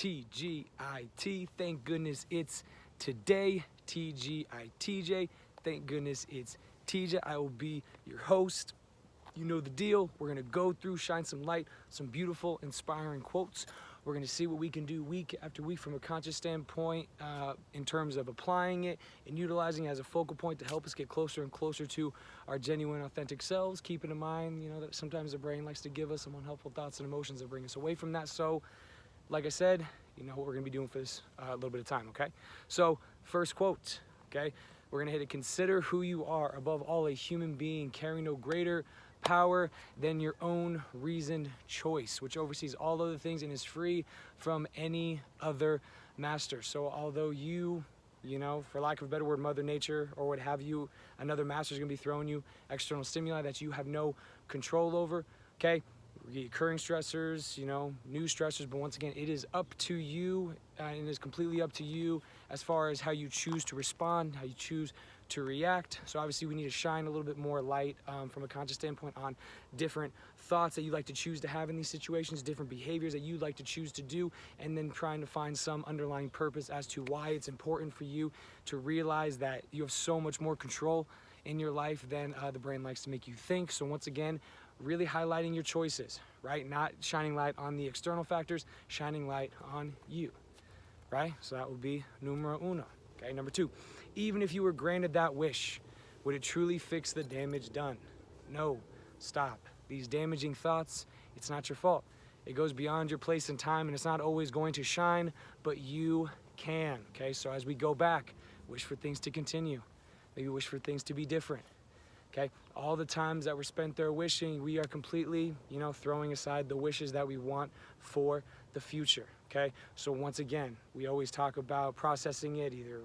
TGIT. Thank goodness it's today. TGITJ. Thank goodness it's TJ. I will be your host. You know the deal. We're going to go through, shine some light, some beautiful, inspiring quotes. We're going to see what we can do week after week from a conscious standpoint in terms of applying it and utilizing it as a focal point to help us get closer and closer to our genuine, authentic selves. Keeping in mind, that sometimes the brain likes to give us some unhelpful thoughts and emotions that bring us away from that. So, like I said, you know what we're going to be doing for this a little bit of time, okay? So, first quote, okay? We're going to hit it. Consider who you are, above all a human being, carrying no greater power than your own reasoned choice, which oversees all other things and is free from any other master. So although you for lack of a better word, Mother Nature or what have you, another master is going to be throwing you external stimuli that you have no control over, okay? Recurring stressors, new stressors, but once again, it is up to you and it is completely up to you as far as how you choose to respond, how you choose to react. So obviously we need to shine a little bit more light from a conscious standpoint on different thoughts that you like to choose to have in these situations, different behaviors that you like to choose to do, and then trying to find some underlying purpose as to why it's important for you to realize that you have so much more control in your life than the brain likes to make you think. So once again, really highlighting your choices, right? Not shining light on the external factors, shining light on you, right? So that would be numero uno. Okay, number two, even if you were granted that wish, would it truly fix the damage done? No, stop. These damaging thoughts, it's not your fault. It goes beyond your place and time, and it's not always going to shine, but you can, okay? So as we go back, wish for things to continue. Maybe wish for things to be different. Okay, all the times that we're spent there wishing, we are completely, throwing aside the wishes that we want for the future. Okay, so once again, we always talk about processing it either,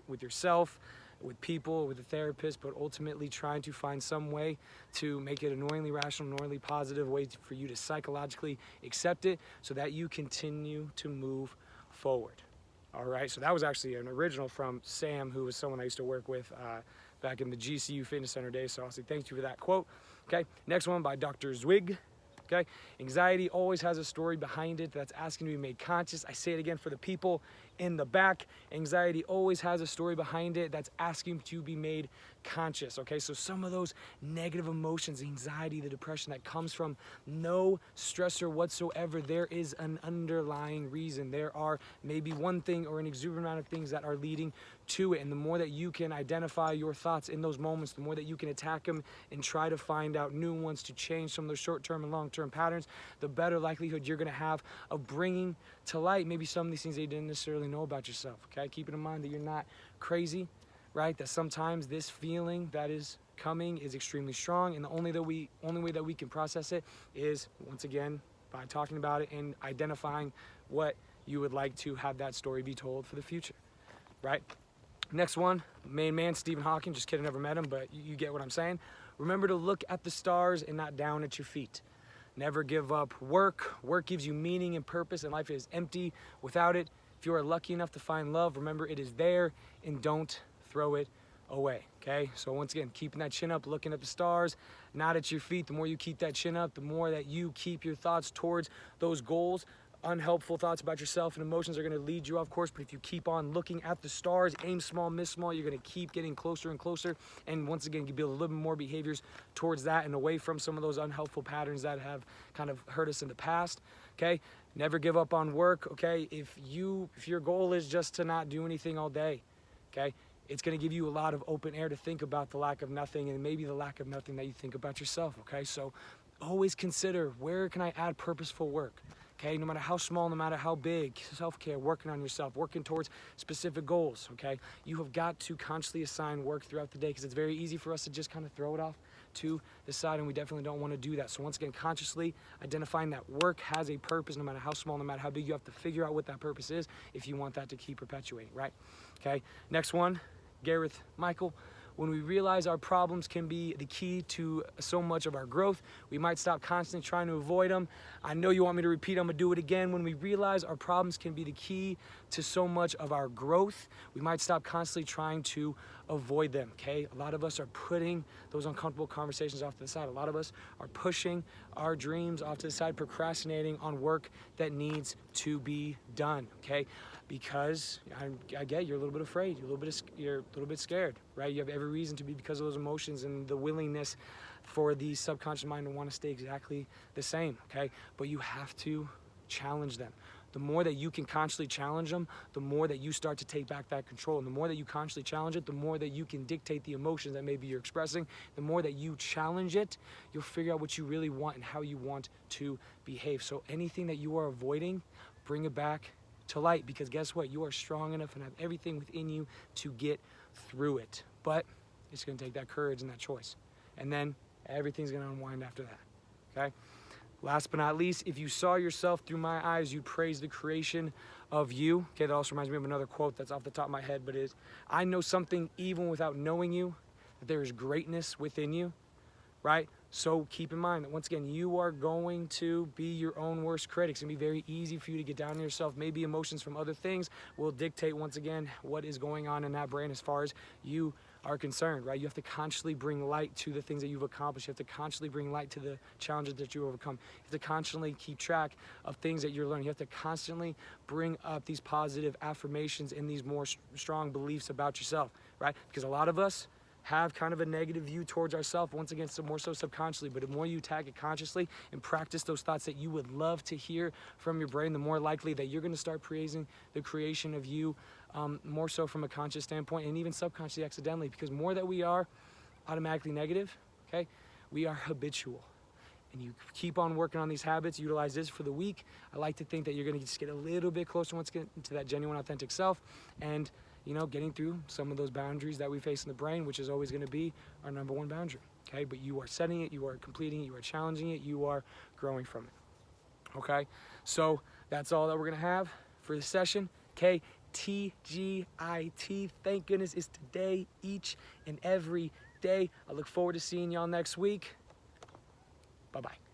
with yourself, with people, with a therapist, but ultimately trying to find some way to make it a knowingly rational, knowingly positive way for you to psychologically accept it so that you continue to move forward. All right, so that was actually an original from Sam, who was someone I used to work with back in the GCU Fitness Center days. So I'll say thank you for that quote. Okay, next one by Dr. Zwig. Okay, anxiety always has a story behind it that's asking to be made conscious. I say it again for the people in the back. Anxiety always has a story behind it that's asking to be made conscious. Okay, so some of those negative emotions, the anxiety, the depression that comes from no stressor whatsoever, there is an underlying reason. There are maybe one thing or an exuberant amount of things that are leading to it. And the more that you can identify your thoughts in those moments, the more that you can attack them and try to find out new ones to change some of those short-term and long-term patterns, the better likelihood you're going to have of bringing to light maybe some of these things that you didn't necessarily know about yourself. Okay, keeping in mind that you're not crazy, right? That sometimes this feeling that is coming is extremely strong, and the only way that we can process it is, once again, by talking about it and identifying what you would like to have that story be told for the future, right? Next one, main man, Stephen Hawking. Just kidding, never met him, but you get what I'm saying. Remember to look at the stars and not down at your feet. Never give up work. Work gives you meaning and purpose, and life is empty without it. If you are lucky enough to find love, remember it is there, and don't throw it away, okay? So once again, keeping that chin up, looking at the stars, not at your feet. The more you keep that chin up, the more that you keep your thoughts towards those goals. Unhelpful thoughts about yourself and emotions are going to lead you off course, but if you keep on looking at the stars, aim small, miss small, you're going to keep getting closer and closer, and once again, you build a little bit more behaviors towards that and away from some of those unhelpful patterns that have kind of hurt us in the past, okay? Never give up on work, okay? If your goal is just to not do anything all day, okay, it's going to give you a lot of open air to think about the lack of nothing and maybe the lack of nothing that you think about yourself, okay? So always consider, where can I add purposeful work? Okay, no matter how small, no matter how big, self-care, working on yourself, working towards specific goals, okay? You have got to consciously assign work throughout the day because it's very easy for us to just kind of throw it off to the side, and we definitely don't want to do that. So once again, consciously identifying that work has a purpose, no matter how small, no matter how big, you have to figure out what that purpose is if you want that to keep perpetuating, right? Okay, next one, Gareth Michael. When we realize our problems can be the key to so much of our growth, we might stop constantly trying to avoid them. I know you want me to repeat, I'm gonna do it again. When we realize our problems can be the key to so much of our growth, we might stop constantly trying to avoid them, okay? A lot of us are putting those uncomfortable conversations off to the side. A lot of us are pushing our dreams off to the side, procrastinating on work that needs to be done, okay? Because I get you're a little bit afraid, you're a little bit scared, right? You have every reason to be because of those emotions and the willingness for the subconscious mind to want to stay exactly the same, okay? But you have to challenge them. The more that you can consciously challenge them, the more that you start to take back that control. And the more that you consciously challenge it, the more that you can dictate the emotions that maybe you're expressing. The more that you challenge it, you'll figure out what you really want and how you want to behave. So anything that you are avoiding, bring it back to light, because guess what? You are strong enough and have everything within you to get through it. But it's going to take that courage and that choice. And then everything's going to unwind after that, okay? Last but not least, if you saw yourself through my eyes, you'd praise the creation of you. Okay, that also reminds me of another quote that's off the top of my head, but it is, I know something even without knowing you, that there is greatness within you, right? So keep in mind that once again, you are going to be your own worst critic. It's gonna be very easy for you to get down on yourself. Maybe emotions from other things will dictate once again what is going on in that brain as far as you are concerned, right? You have to consciously bring light to the things that you've accomplished. You have to constantly bring light to the challenges that you overcome. You have to constantly keep track of things that you're learning. You have to constantly bring up these positive affirmations and these more strong beliefs about yourself, right? Because a lot of us have kind of a negative view towards ourselves, once again, so more so subconsciously, but the more you attack it consciously and practice those thoughts that you would love to hear from your brain, the more likely that you're gonna start praising the creation of you, more so from a conscious standpoint and even subconsciously accidentally, because more that we are automatically negative, okay, we are habitual. And you keep on working on these habits, utilize this for the week. I like to think that you're gonna just get a little bit closer once again to that genuine, authentic self, and you know, getting through some of those boundaries that we face in the brain, which is always going to be our number one boundary, okay? But you are setting it, you are completing it, you are challenging it, you are growing from it, okay? So that's all that we're going to have for this session, okay? TGIT, thank goodness it's today, each and every day. I look forward to seeing y'all next week. Bye-bye.